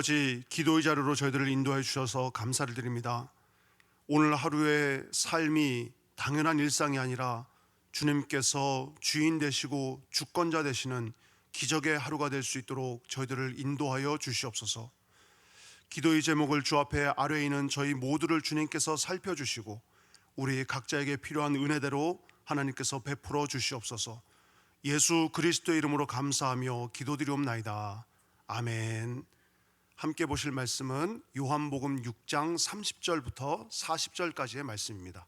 아버지, 기도의 자료로 저희들을 인도해 주셔서 감사를 드립니다. 오늘 하루의 삶이 당연한 일상이 아니라 주님께서 주인 되시고 주권자 되시는 기적의 하루가 될 수 있도록 저희들을 인도하여 주시옵소서. 기도의 제목을 주 앞에 아뢰에 있는 저희 모두를 주님께서 살펴주시고 우리 각자에게 필요한 은혜대로 하나님께서 베풀어 주시옵소서. 예수 그리스도의 이름으로 감사하며 기도드리옵나이다. 아멘. 함께 보실 말씀은 요한복음 6장 30절부터 40절까지의 말씀입니다.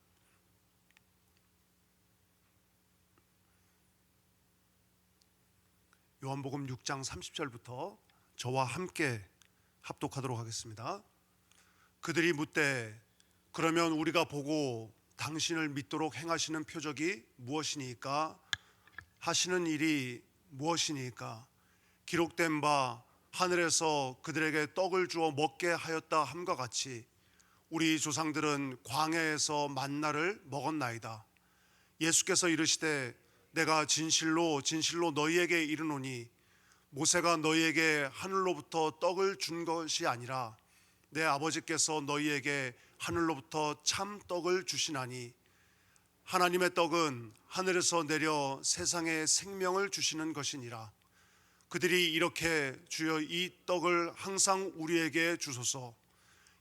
요한복음 6장 30절부터 저와 함께 합독하도록 하겠습니다. 그들이 묻되 그러면 우리가 보고 당신을 믿도록 행하시는 표적이 무엇이니까? 하시는 일이 무엇이니까? 기록된 바 하늘에서 그들에게 떡을 주어 먹게 하였다 함과 같이 우리 조상들은 광야에서 만나를 먹었나이다. 예수께서 이르시되 내가 진실로 진실로 너희에게 이르노니 모세가 너희에게 하늘로부터 떡을 준 것이 아니라 내 아버지께서 너희에게 하늘로부터 참 떡을 주시나니 하나님의 떡은 하늘에서 내려 세상에 생명을 주시는 것이니라. 그들이 이렇게 주여 이 떡을 항상 우리에게 주소서.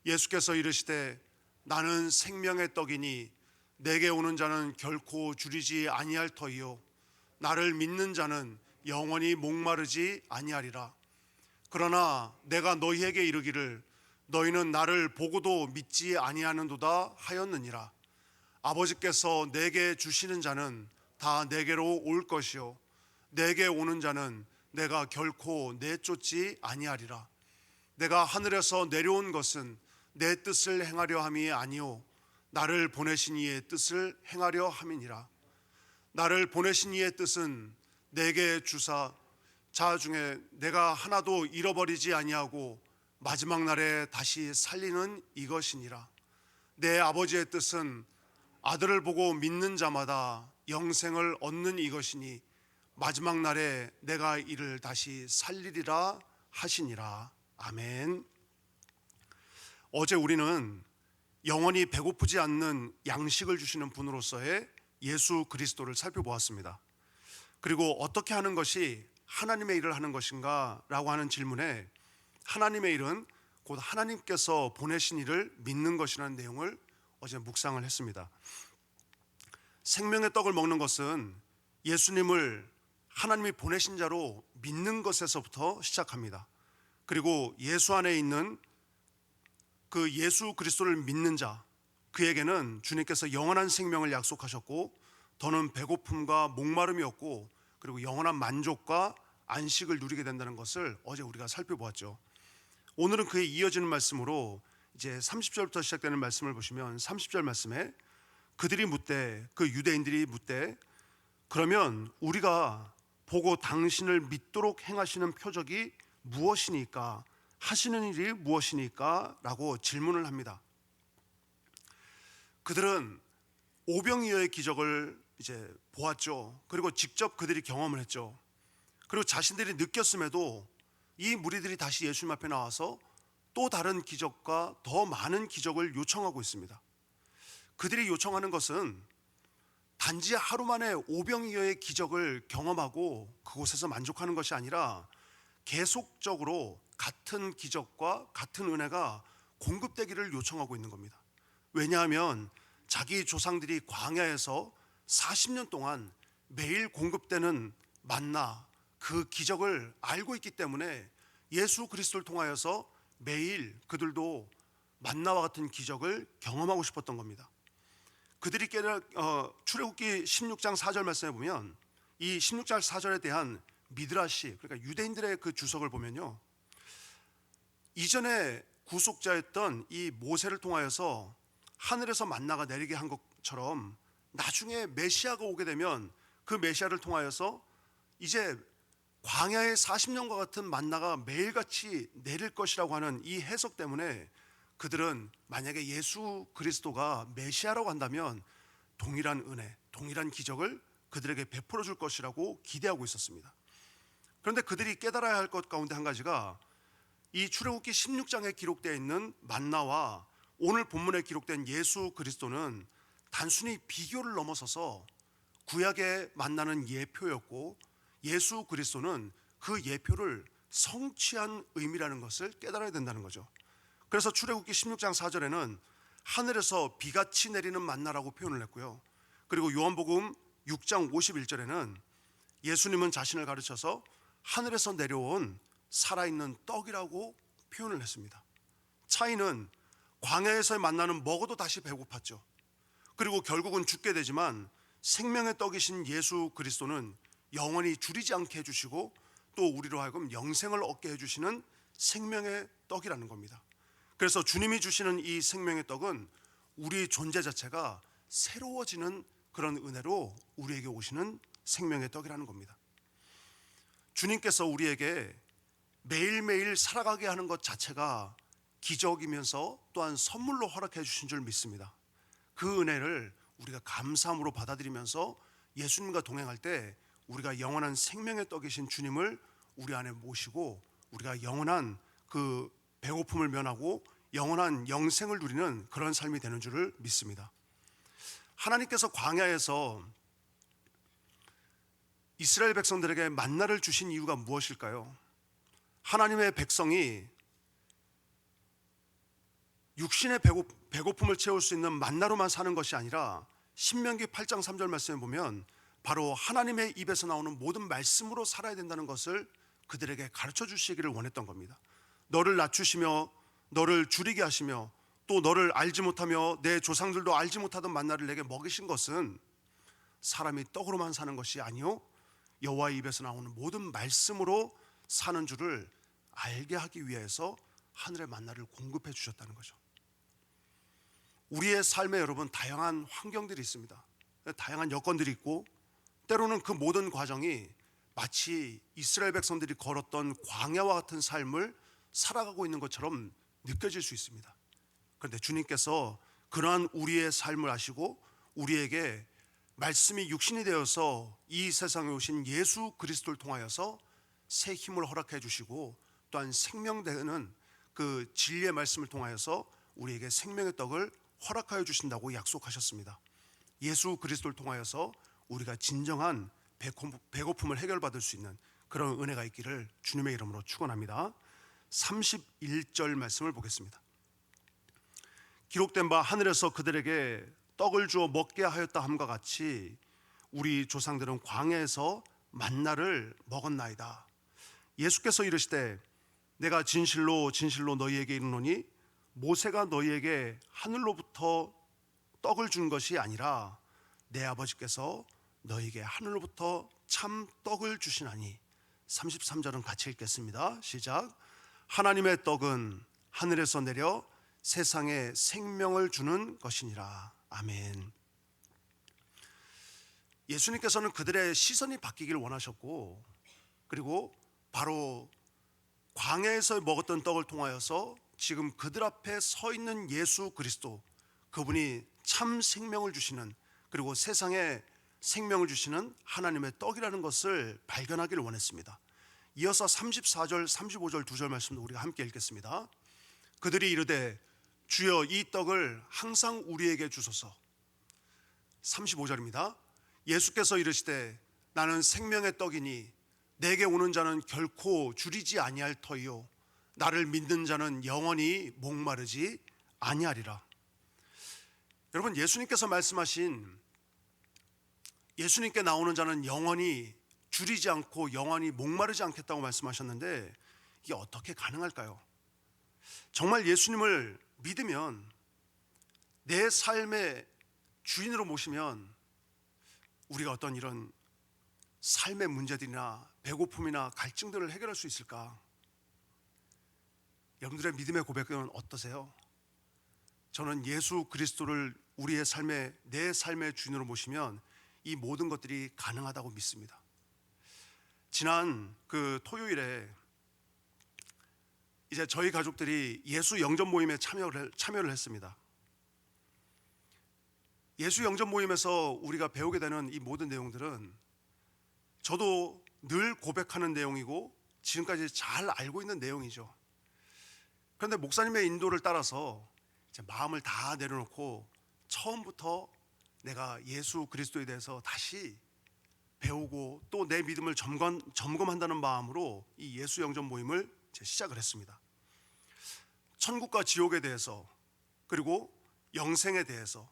예수께서 이르시되 나는 생명의 떡이니 내게 오는 자는 결코 줄이지 아니할 터이요 나를 믿는 자는 영원히 목마르지 아니하리라. 그러나 내가 너희에게 이르기를 너희는 나를 보고도 믿지 아니하는도다 하였느니라. 아버지께서 내게 주시는 자는 다 내게로 올 것이요 내게 오는 자는 내가 결코 내쫓지 아니하리라. 내가 하늘에서 내려온 것은 내 뜻을 행하려 함이 아니요 나를 보내신 이의 뜻을 행하려 함이니라. 나를 보내신 이의 뜻은 내게 주사 자 중에 내가 하나도 잃어버리지 아니하고 마지막 날에 다시 살리는 이것이니라. 내 아버지의 뜻은 아들을 보고 믿는 자마다 영생을 얻는 이것이니 마지막 날에 내가 이를 다시 살리리라 하시니라. 아멘. 어제 우리는 영원히 배고프지 않는 양식을 주시는 분으로서의 예수 그리스도를 살펴보았습니다. 그리고 어떻게 하는 것이 하나님의 일을 하는 것인가 라고 하는 질문에 하나님의 일은 곧 하나님께서 보내신 이를 믿는 것이라는 내용을 어제 묵상을 했습니다. 생명의 떡을 먹는 것은 예수님을 하나님이 보내신 자로 믿는 것에서부터 시작합니다. 그리고 예수 안에 있는 그 예수 그리스도를 믿는 자, 그에게는 주님께서 영원한 생명을 약속하셨고 더는 배고픔과 목마름이 없고 그리고 영원한 만족과 안식을 누리게 된다는 것을 어제 우리가 살펴보았죠. 오늘은 그에 이어지는 말씀으로 이제 30절부터 시작되는 말씀을 보시면 30절 말씀에 그들이 묻되 그 유대인들이 묻되 그러면 우리가 보고 당신을 믿도록 행하시는 표적이 무엇이니까? 하시는 일이 무엇이니까? 라고 질문을 합니다. 그들은 오병이어의 기적을 이제 보았죠. 그리고 직접 그들이 경험을 했죠. 그리고 자신들이 느꼈음에도 이 무리들이 다시 예수님 앞에 나와서 또 다른 기적과 더 많은 기적을 요청하고 있습니다. 그들이 요청하는 것은 단지 하루 만에 오병이어의 기적을 경험하고 그곳에서 만족하는 것이 아니라 계속적으로 같은 기적과 같은 은혜가 공급되기를 요청하고 있는 겁니다. 왜냐하면 자기 조상들이 광야에서 40년 동안 매일 공급되는 만나 그 기적을 알고 있기 때문에 예수 그리스도를 통하여서 매일 그들도 만나와 같은 기적을 경험하고 싶었던 겁니다. 그들이 출애굽기 16장 4절 말씀에 보면 이 16장 4절에 대한 미드라시, 그러니까 유대인들의 그 주석을 보면요, 이전에 구속자였던 이 모세를 통하여서 하늘에서 만나가 내리게 한 것처럼 나중에 메시아가 오게 되면 그 메시아를 통하여서 이제 광야의 40년과 같은 만나가 매일같이 내릴 것이라고 하는 이 해석 때문에 그들은 만약에 예수 그리스도가 메시아라고 한다면 동일한 은혜, 동일한 기적을 그들에게 베풀어 줄 것이라고 기대하고 있었습니다. 그런데 그들이 깨달아야 할 것 가운데 한 가지가 이 출애굽기 16장에 기록되어 있는 만나와 오늘 본문에 기록된 예수 그리스도는 단순히 비교를 넘어서서 구약에 만나는 예표였고, 예수 그리스도는 그 예표를 성취한 의미라는 것을 깨달아야 된다는 거죠. 그래서 출애굽기 16장 4절에는 하늘에서 비같이 내리는 만나라고 표현을 했고요. 그리고 요한복음 6장 51절에는 예수님은 자신을 가르쳐서 하늘에서 내려온 살아있는 떡이라고 표현을 했습니다. 차이는 광야에서의 만나는 먹어도 다시 배고팠죠. 그리고 결국은 죽게 되지만 생명의 떡이신 예수 그리스도는 영원히 줄이지 않게 해주시고 또 우리로 하여금 영생을 얻게 해주시는 생명의 떡이라는 겁니다. 그래서 주님이 주시는 이 생명의 떡은 우리 존재 자체가 새로워지는 그런 은혜로 우리에게 오시는 생명의 떡이라는 겁니다. 주님께서 우리에게 매일매일 살아가게 하는 것 자체가 기적이면서 또한 선물로 허락해 주신 줄 믿습니다. 그 은혜를 우리가 감사함으로 받아들이면서 예수님과 동행할 때 우리가 영원한 생명의 떡이신 주님을 우리 안에 모시고 우리가 영원한 그 배고픔을 면하고 영원한 영생을 누리는 그런 삶이 되는 줄을 믿습니다. 하나님께서 광야에서 이스라엘 백성들에게 만나를 주신 이유가 무엇일까요? 하나님의 백성이 육신의 배고픔을 채울 수 있는 만나로만 사는 것이 아니라 신명기 8장 3절 말씀에 보면 바로 하나님의 입에서 나오는 모든 말씀으로 살아야 된다는 것을 그들에게 가르쳐 주시기를 원했던 겁니다. 너를 낮추시며 너를 줄이게 하시며 또 너를 알지 못하며 내 조상들도 알지 못하던 만나를 내게 먹이신 것은 사람이 떡으로만 사는 것이 아니요 여호와의 입에서 나오는 모든 말씀으로 사는 줄을 알게 하기 위해서 하늘의 만나를 공급해 주셨다는 거죠. 우리의 삶에 여러분 다양한 환경들이 있습니다. 다양한 여건들이 있고 때로는 그 모든 과정이 마치 이스라엘 백성들이 걸었던 광야와 같은 삶을 살아가고 있는 것처럼 느껴질 수 있습니다. 그런데 주님께서 그러한 우리의 삶을 아시고 우리에게 말씀이 육신이 되어서 이 세상에 오신 예수 그리스도를 통하여서 새 힘을 허락해 주시고 또한 생명되는 그 진리의 말씀을 통하여서 우리에게 생명의 떡을 허락하여 주신다고 약속하셨습니다. 예수 그리스도를 통하여서 우리가 진정한 배고픔을 해결받을 수 있는 그런 은혜가 있기를 주님의 이름으로 축원합니다. 31절 말씀을 보겠습니다. 기록된 바 하늘에서 그들에게 떡을 주어 먹게 하였다 함과 같이 우리 조상들은 광야에서 만나를 먹었나이다. 예수께서 이르시되 내가 진실로 진실로 너희에게 이르노니 모세가 너희에게 하늘로부터 떡을 준 것이 아니라 내 아버지께서 너희에게 하늘로부터 참 떡을 주시나니. 33절은 같이 읽겠습니다. 시작. 하나님의 떡은 하늘에서 내려 세상에 생명을 주는 것이니라. 아멘. 예수님께서는 그들의 시선이 바뀌기를 원하셨고 그리고 바로 광야에서 먹었던 떡을 통하여서 지금 그들 앞에 서 있는 예수 그리스도, 그분이 참 생명을 주시는 그리고 세상에 생명을 주시는 하나님의 떡이라는 것을 발견하기를 원했습니다. 이어서 34절 35절 두 절 말씀도 우리가 함께 읽겠습니다. 그들이 이르되 주여 이 떡을 항상 우리에게 주소서. 35절입니다. 예수께서 이르시되 나는 생명의 떡이니 내게 오는 자는 결코 줄이지 아니할 터이요 나를 믿는 자는 영원히 목마르지 아니하리라. 여러분, 예수님께서 말씀하신 예수님께 나오는 자는 영원히 줄이지 않고 영원히 목마르지 않겠다고 말씀하셨는데 이게 어떻게 가능할까요? 정말 예수님을 믿으면 내 삶의 주인으로 모시면 우리가 어떤 이런 삶의 문제들이나 배고픔이나 갈증들을 해결할 수 있을까? 여러분들의 믿음의 고백은 어떠세요? 저는 예수 그리스도를 우리의 삶의 내 삶의 주인으로 모시면 이 모든 것들이 가능하다고 믿습니다. 지난 그 토요일에 이제 저희 가족들이 예수 영접 모임에 참여를 했습니다. 예수 영접 모임에서 우리가 배우게 되는 이 모든 내용들은 저도 늘 고백하는 내용이고 지금까지 잘 알고 있는 내용이죠. 그런데 목사님의 인도를 따라서 이제 마음을 다 내려놓고 처음부터 내가 예수 그리스도에 대해서 다시 배우고 또 내 믿음을 점검한다는 마음으로 이 예수 영접 모임을 이제 시작을 했습니다. 천국과 지옥에 대해서, 그리고 영생에 대해서,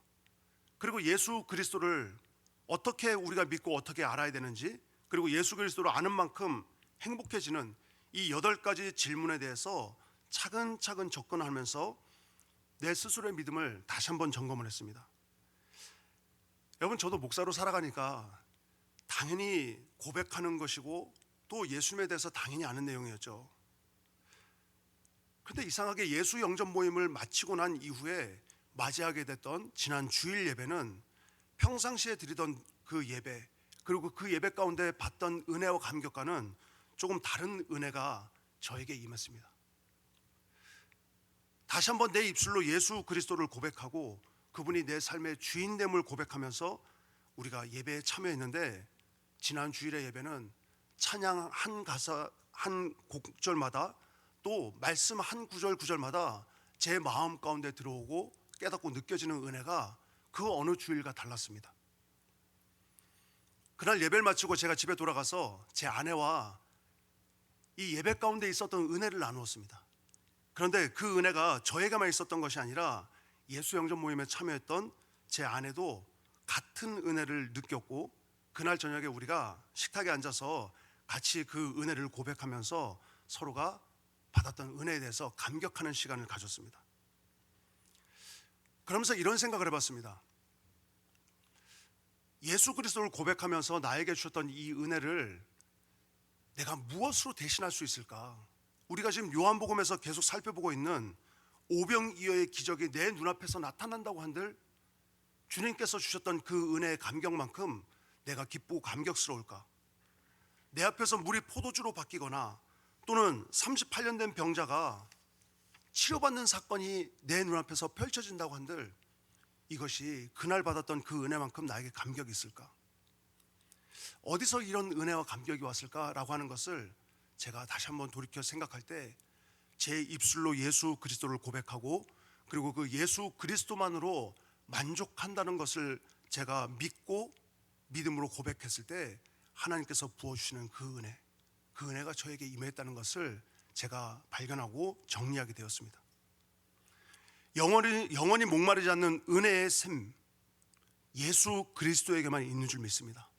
그리고 예수 그리스도를 어떻게 우리가 믿고 어떻게 알아야 되는지, 그리고 예수 그리스도를 아는 만큼 행복해지는 이 8가지 질문에 대해서 차근차근 접근하면서 내 스스로의 믿음을 다시 한번 점검을 했습니다. 여러분, 저도 목사로 살아가니까 당연히 고백하는 것이고 또 예수님에 대해서 당연히 아는 내용이었죠. 그런데 이상하게 예수 영접 모임을 마치고 난 이후에 맞이하게 됐던 지난 주일 예배는 평상시에 드리던 그 예배, 그리고 그 예배 가운데 받던 은혜와 감격과는 조금 다른 은혜가 저에게 임했습니다. 다시 한번 내 입술로 예수 그리스도를 고백하고 그분이 내 삶의 주인됨을 고백하면서 우리가 예배에 참여했는데, 지난 주일의 예배는 찬양 한 가사 한 곡절마다 또 말씀 한 구절마다 제 마음 가운데 들어오고 깨닫고 느껴지는 은혜가 그 어느 주일과 달랐습니다. 그날 예배를 마치고 제가 집에 돌아가서 제 아내와 이 예배 가운데 있었던 은혜를 나누었습니다. 그런데 그 은혜가 저에게만 있었던 것이 아니라 예수 영접 모임에 참여했던 제 아내도 같은 은혜를 느꼈고, 그날 저녁에 우리가 식탁에 앉아서 같이 그 은혜를 고백하면서 서로가 받았던 은혜에 대해서 감격하는 시간을 가졌습니다. 그러면서 이런 생각을 해봤습니다. 예수 그리스도를 고백하면서 나에게 주셨던 이 은혜를 내가 무엇으로 대신할 수 있을까? 우리가 지금 요한복음에서 계속 살펴보고 있는 오병이어의 기적이 내 눈앞에서 나타난다고 한들 주님께서 주셨던 그 은혜의 감격만큼 내가 기쁘고 감격스러울까? 내 앞에서 물이 포도주로 바뀌거나 또는 38년 된 병자가 치료받는 사건이 내 눈앞에서 펼쳐진다고 한들 이것이 그날 받았던 그 은혜만큼 나에게 감격이 있을까? 어디서 이런 은혜와 감격이 왔을까라고 하는 것을 제가 다시 한번 돌이켜 생각할 때 제 입술로 예수 그리스도를 고백하고 그리고 그 예수 그리스도만으로 만족한다는 것을 제가 믿고 믿음으로 고백했을 때 하나님께서 부어주시는 그 은혜가 저에게 임했다는 것을 제가 발견하고 정리하게 되었습니다. 영원히 목마르지 않는 은혜의 샘, 예수 그리스도에게만 있는 줄 믿습니다.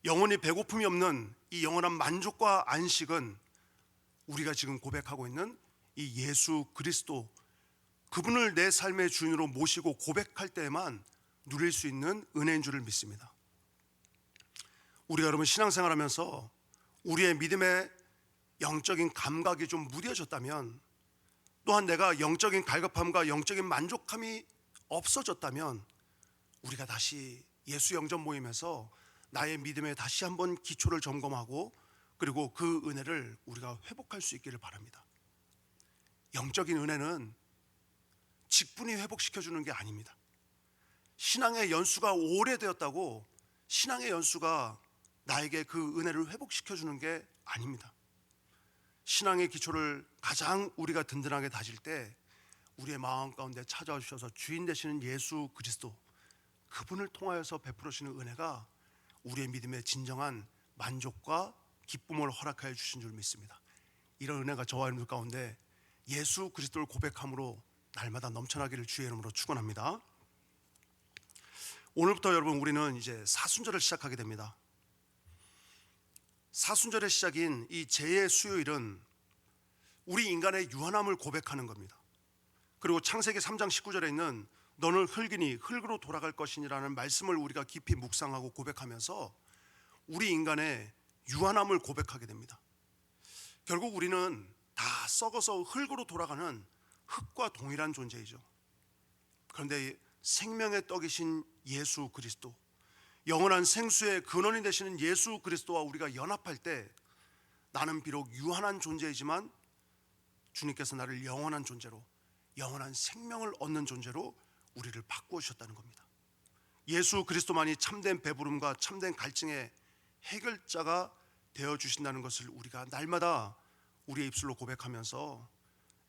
영원히 배고픔이 없는 이 영원한 만족과 안식은 우리가 지금 고백하고 있는 이 예수 그리스도, 그분을 내 삶의 주인으로 모시고 고백할 때에만 누릴 수 있는 은혜인 줄을 믿습니다. 우리가 여러분 신앙생활하면서 우리의 믿음의 영적인 감각이 좀 무뎌졌다면, 또한 내가 영적인 갈급함과 영적인 만족함이 없어졌다면 우리가 다시 예수 영접 모임에서 나의 믿음에 다시 한번 기초를 점검하고 그리고 그 은혜를 우리가 회복할 수 있기를 바랍니다. 영적인 은혜는 직분이 회복시켜주는 게 아닙니다. 신앙의 연수가 오래되었다고 신앙의 연수가 나에게 그 은혜를 회복시켜주는 게 아닙니다. 신앙의 기초를 가장 우리가 든든하게 다질 때 우리의 마음 가운데 찾아와 주셔서 주인 되시는 예수 그리스도, 그분을 통하여서 베풀어주시는 은혜가 우리의 믿음의 진정한 만족과 기쁨을 허락하여 주신 줄 믿습니다. 이런 은혜가 저와 여러분 가운데 예수 그리스도를 고백함으로 날마다 넘쳐나기를 주의 이름으로 축원합니다. 오늘부터 여러분 우리는 이제 사순절을 시작하게 됩니다. 사순절의 시작인 이 제의 수요일은 우리 인간의 유한함을 고백하는 겁니다. 그리고 창세기 3장 19절에 있는 너는 흙이니 흙으로 돌아갈 것이니라는 말씀을 우리가 깊이 묵상하고 고백하면서 우리 인간의 유한함을 고백하게 됩니다. 결국 우리는 다 썩어서 흙으로 돌아가는 흙과 동일한 존재이죠. 그런데 생명의 떡이신 예수 그리스도, 영원한 생수의 근원이 되시는 예수 그리스도와 우리가 연합할 때 나는 비록 유한한 존재이지만 주님께서 나를 영원한 존재로, 영원한 생명을 얻는 존재로 우리를 바꾸어 주셨다는 겁니다. 예수 그리스도만이 참된 배부름과 참된 갈증의 해결자가 되어 주신다는 것을 우리가 날마다 우리의 입술로 고백하면서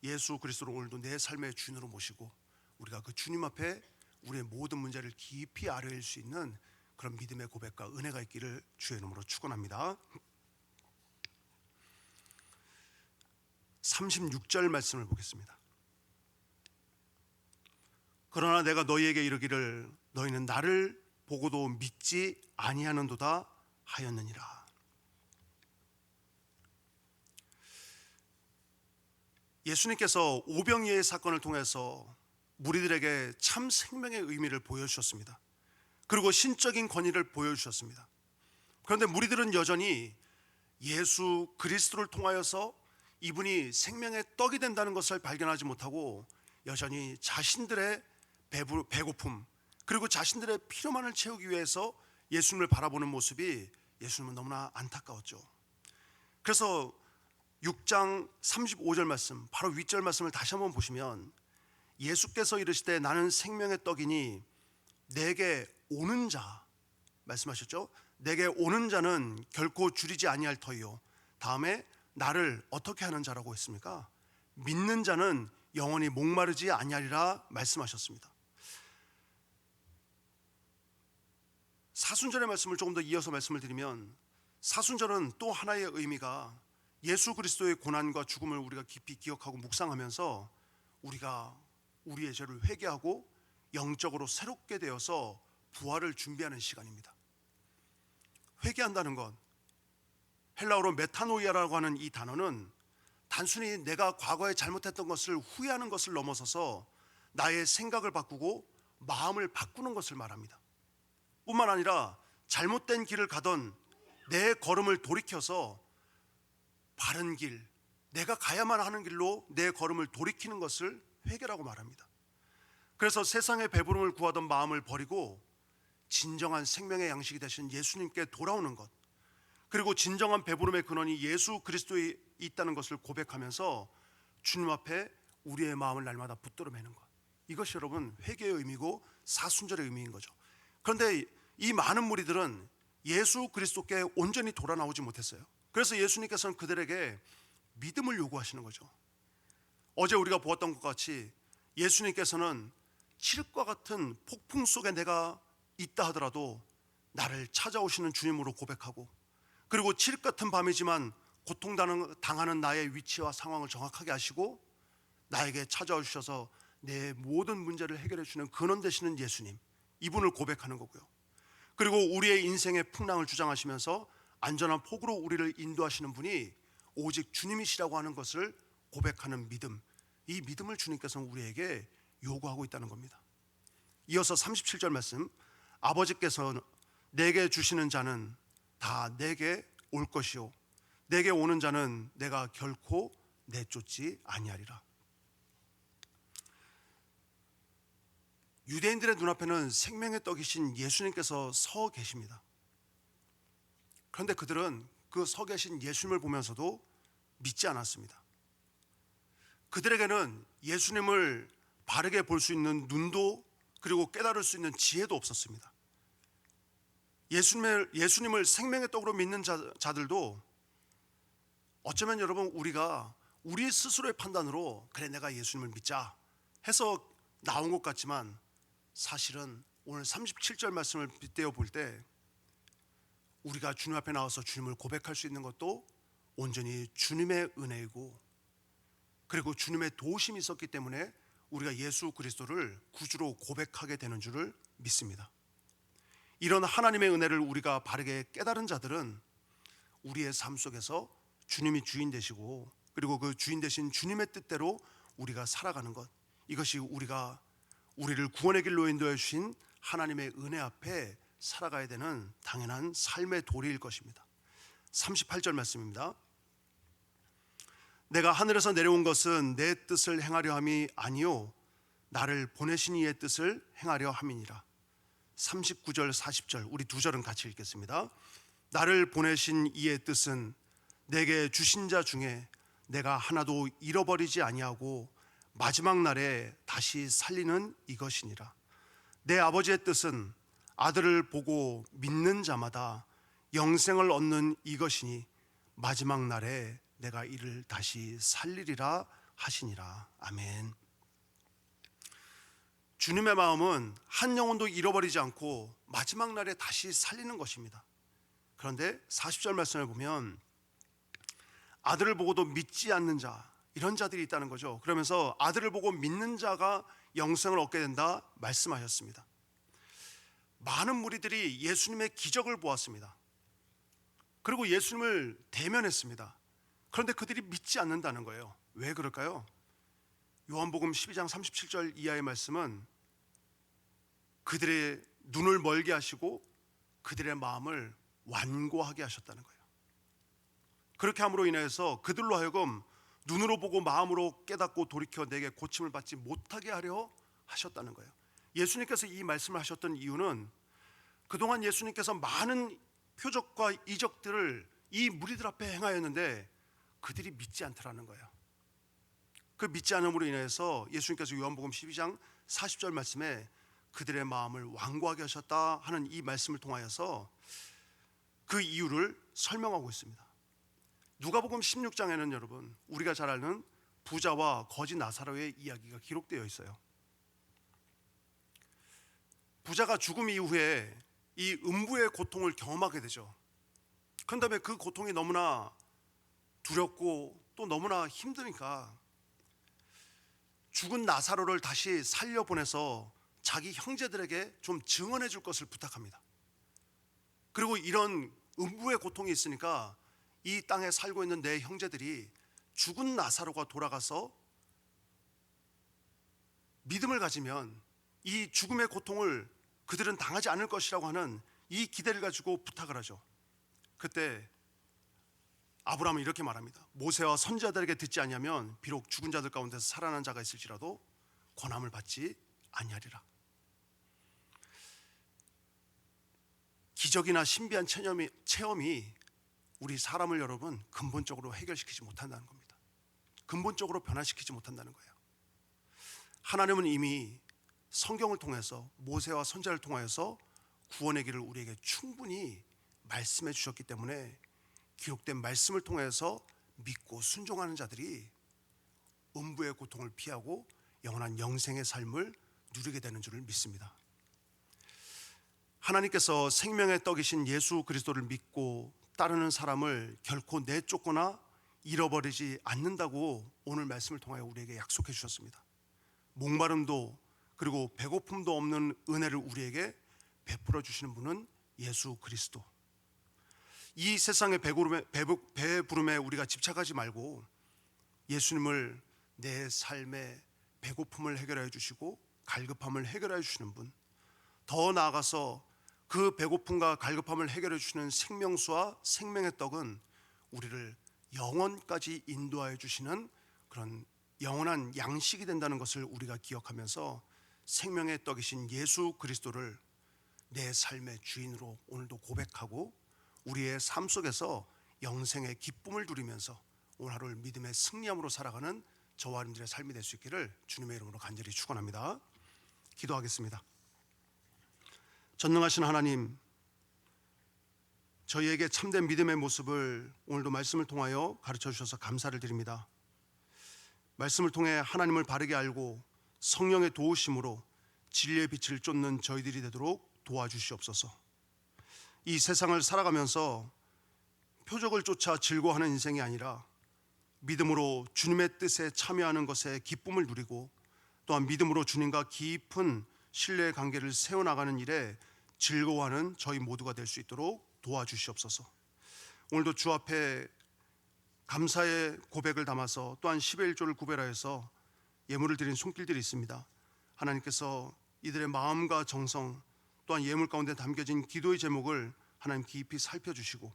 예수 그리스도를 오늘도 내 삶의 주인으로 모시고 우리가 그 주님 앞에 우리의 모든 문제를 깊이 아뢰일 수 있는 그런 믿음의 고백과 은혜가 있기를 주의 이름으로 축원합니다. 36절 말씀을 보겠습니다. 그러나 내가 너희에게 이르기를 너희는 나를 보고도 믿지 아니하는도다 하였느니라. 예수님께서 오병이어의 사건을 통해서 무리들에게 참 생명의 의미를 보여주셨습니다. 그리고 신적인 권위를 보여주셨습니다. 그런데 무리들은 여전히 예수 그리스도를 통하여서 이분이 생명의 떡이 된다는 것을 발견하지 못하고 여전히 자신들의 배고픔 그리고 자신들의 필요만을 채우기 위해서 예수님을 바라보는 모습이 예수님은 너무나 안타까웠죠. 그래서 6장 35절 말씀, 바로 윗절 말씀을 다시 한번 보시면 예수께서 이르시되 나는 생명의 떡이니 내게 오는 자 말씀하셨죠. 내게 오는 자는 결코 줄이지 아니할 터이요. 다음에 나를 어떻게 하는 자라고 했습니까? 믿는 자는 영원히 목마르지 아니하리라 말씀하셨습니다. 사순절의 말씀을 조금 더 이어서 말씀을 드리면 사순절은 또 하나의 의미가 예수 그리스도의 고난과 죽음을 우리가 깊이 기억하고 묵상하면서 우리가 우리의 죄를 회개하고 영적으로 새롭게 되어서 부활을 준비하는 시간입니다. 회개한다는 것, 헬라어로 메타노이아라고 하는 이 단어는 단순히 내가 과거에 잘못했던 것을 후회하는 것을 넘어서서 나의 생각을 바꾸고 마음을 바꾸는 것을 말합니다. 뿐만 아니라 잘못된 길을 가던 내 걸음을 돌이켜서 바른 길, 내가 가야만 하는 길로 내 걸음을 돌이키는 것을 회개라고 말합니다. 그래서 세상의 배부름을 구하던 마음을 버리고 진정한 생명의 양식이 되신 예수님께 돌아오는 것, 그리고 진정한 배부름의 근원이 예수 그리스도에 있다는 것을 고백하면서 주님 앞에 우리의 마음을 날마다 붙들어 매는 것, 이것이 여러분 회개의 의미고 사순절의 의미인 거죠. 그런데 이 많은 무리들은 예수 그리스도께 온전히 돌아 나오지 못했어요. 그래서 예수님께서는 그들에게 믿음을 요구하시는 거죠. 어제 우리가 보았던 것 같이 예수님께서는 칠흑과 같은 폭풍 속에 내가 있다 하더라도 나를 찾아오시는 주님으로 고백하고, 그리고 칠흑 같은 밤이지만 고통당하는 나의 위치와 상황을 정확하게 아시고 나에게 찾아오셔서 내 모든 문제를 해결해 주는 근원 되시는 예수님, 이분을 고백하는 거고요. 그리고 우리의 인생의 풍랑을 주장하시면서 안전한 폭으로 우리를 인도하시는 분이 오직 주님이시라고 하는 것을 고백하는 믿음, 이 믿음을 주님께서는 우리에게 요구하고 있다는 겁니다. 이어서 37절 말씀, 아버지께서 내게 주시는 자는 다 내게 올 것이요 내게 오는 자는 내가 결코 내쫓지 아니하리라. 유대인들의 눈앞에는 생명의 떡이신 예수님께서 서 계십니다. 그런데 그들은 그 서 계신 예수님을 보면서도 믿지 않았습니다. 그들에게는 예수님을 바르게 볼 수 있는 눈도 그리고 깨달을 수 있는 지혜도 없었습니다. 예수님을 생명의 떡으로 믿는 자들도 어쩌면 여러분 우리가 우리 스스로의 판단으로 그래 내가 예수님을 믿자 해서 나온 것 같지만, 사실은 오늘 37절 말씀을 빗대어 볼 때 우리가 주님 앞에 나와서 주님을 고백할 수 있는 것도 온전히 주님의 은혜이고, 그리고 주님의 도우심이 있었기 때문에 우리가 예수 그리스도를 구주로 고백하게 되는 줄을 믿습니다. 이런 하나님의 은혜를 우리가 바르게 깨달은 자들은 우리의 삶 속에서 주님이 주인 되시고, 그리고 그 주인 되신 주님의 뜻대로 우리가 살아가는 것, 이것이 우리를 구원의 길로 인도해 주신 하나님의 은혜 앞에 살아가야 되는 당연한 삶의 도리일 것입니다. 38절 말씀입니다. 내가 하늘에서 내려온 것은 내 뜻을 행하려 함이 아니요 나를 보내신 이의 뜻을 행하려 함이니라. 39절 40절 우리 두 절은 같이 읽겠습니다. 나를 보내신 이의 뜻은 내게 주신 자 중에 내가 하나도 잃어버리지 아니하고 마지막 날에 다시 살리는 이것이니라. 내 아버지의 뜻은 아들을 보고 믿는 자마다 영생을 얻는 이것이니 마지막 날에 내가 이를 다시 살리리라 하시니라. 아멘. 주님의 마음은 한 영혼도 잃어버리지 않고 마지막 날에 다시 살리는 것입니다. 그런데 40절 말씀을 보면 아들을 보고도 믿지 않는 자, 이런 자들이 있다는 거죠. 그러면서 아들을 보고 믿는 자가 영생을 얻게 된다 말씀하셨습니다. 많은 무리들이 예수님의 기적을 보았습니다. 그리고 예수님을 대면했습니다. 그런데 그들이 믿지 않는다는 거예요. 왜 그럴까요? 요한복음 12장 37절 이하의 말씀은 그들의 눈을 멀게 하시고 그들의 마음을 완고하게 하셨다는 거예요. 그렇게 함으로 인해서 그들로 하여금 눈으로 보고 마음으로 깨닫고 돌이켜 내게 고침을 받지 못하게 하려 하셨다는 거예요. 예수님께서 이 말씀을 하셨던 이유는 그동안 예수님께서 많은 표적과 이적들을 이 무리들 앞에 행하였는데 그들이 믿지 않더라는 거예요. 그 믿지 않음으로 인해서 예수님께서 요한복음 12장 40절 말씀에 그들의 마음을 완고하게 하셨다 하는 이 말씀을 통하여서 그 이유를 설명하고 있습니다. 누가복음 16장에는 여러분 우리가 잘 아는 부자와 거지 나사로의 이야기가 기록되어 있어요. 부자가 죽음 이후에 이 음부의 고통을 경험하게 되죠. 그런 다음에 그 고통이 너무나 두렵고 또 너무나 힘드니까 죽은 나사로를 다시 살려보내서 자기 형제들에게 좀 증언해 줄 것을 부탁합니다. 그리고 이런 음부의 고통이 있으니까 이 땅에 살고 있는 내 형제들이 죽은 나사로가 돌아가서 믿음을 가지면 이 죽음의 고통을 그들은 당하지 않을 것이라고 하는 이 기대를 가지고 부탁을 하죠. 그때 아브라함은 이렇게 말합니다. 모세와 선지자들에게 듣지 아니하면 비록 죽은 자들 가운데서 살아난 자가 있을지라도 권함을 받지 아니하리라. 기적이나 신비한 체험이 우리 사람을 여러분 근본적으로 해결시키지 못한다는 겁니다. 근본적으로 변화시키지 못한다는 거예요. 하나님은 이미 성경을 통해서 모세와 선지자를 통하여서 구원의 길을 우리에게 충분히 말씀해 주셨기 때문에 기록된 말씀을 통해서 믿고 순종하는 자들이 음부의 고통을 피하고 영원한 영생의 삶을 누리게 되는 줄을 믿습니다. 하나님께서 생명의 떡이신 예수 그리스도를 믿고 따르는 사람을 결코 내쫓거나 잃어버리지 않는다고 오늘 말씀을 통하여 우리에게 약속해 주셨습니다. 목마름도 그리고 배고픔도 없는 은혜를 우리에게 베풀어 주시는 분은 예수 그리스도. 이 세상의 배부름에 우리가 집착하지 말고 예수님을 내 삶의 배고픔을 해결해 주시고 갈급함을 해결해 주시는 분, 더 나아가서 그 배고픔과 갈급함을 해결해 주시는 생명수와 생명의 떡은 우리를 영원까지 인도하여 주시는 그런 영원한 양식이 된다는 것을 우리가 기억하면서 생명의 떡이신 예수 그리스도를 내 삶의 주인으로 오늘도 고백하고 우리의 삶 속에서 영생의 기쁨을 누리면서 오늘 하루를 믿음의 승리함으로 살아가는 저와 여러분들의 삶이 될 수 있기를 주님의 이름으로 간절히 축원합니다. 기도하겠습니다. 전능하신 하나님, 저희에게 참된 믿음의 모습을 오늘도 말씀을 통하여 가르쳐 주셔서 감사를 드립니다. 말씀을 통해 하나님을 바르게 알고 성령의 도우심으로 진리의 빛을 쫓는 저희들이 되도록 도와주시옵소서. 이 세상을 살아가면서 표적을 쫓아 즐거워하는 인생이 아니라 믿음으로 주님의 뜻에 참여하는 것에 기쁨을 누리고 또한 믿음으로 주님과 깊은 신뢰의 관계를 세워나가는 일에 즐거워하는 저희 모두가 될 수 있도록 도와주시옵소서. 오늘도 주 앞에 감사의 고백을 담아서 또한 10의 1조를 구별하여서 예물을 드린 손길들이 있습니다. 하나님께서 이들의 마음과 정성 또한 예물 가운데 담겨진 기도의 제목을 하나님 깊이 살펴주시고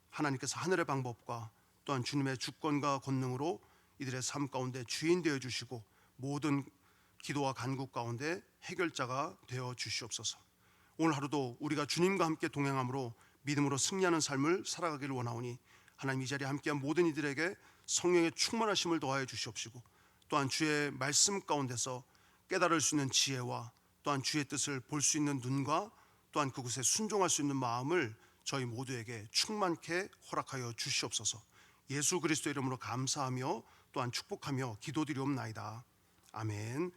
하나님께서 하늘의 방법과 또한 주님의 주권과 권능으로 이들의 삶 가운데 주인 되어 주시고 모든 기도와 간구 가운데 해결자가 되어 주시옵소서. 오늘 하루도 우리가 주님과 함께 동행함으로 믿음으로 승리하는 삶을 살아가기를 원하오니 하나님 이 자리에 함께한 모든 이들에게 성령의 충만하심을 더하여 주시옵시고 또한 주의 말씀 가운데서 깨달을 수 있는 지혜와 또한 주의 뜻을 볼 수 있는 눈과 또한 그곳에 순종할 수 있는 마음을 저희 모두에게 충만케 허락하여 주시옵소서. 예수 그리스도 이름으로 감사하며 또한 축복하며 기도드리옵나이다. 아멘.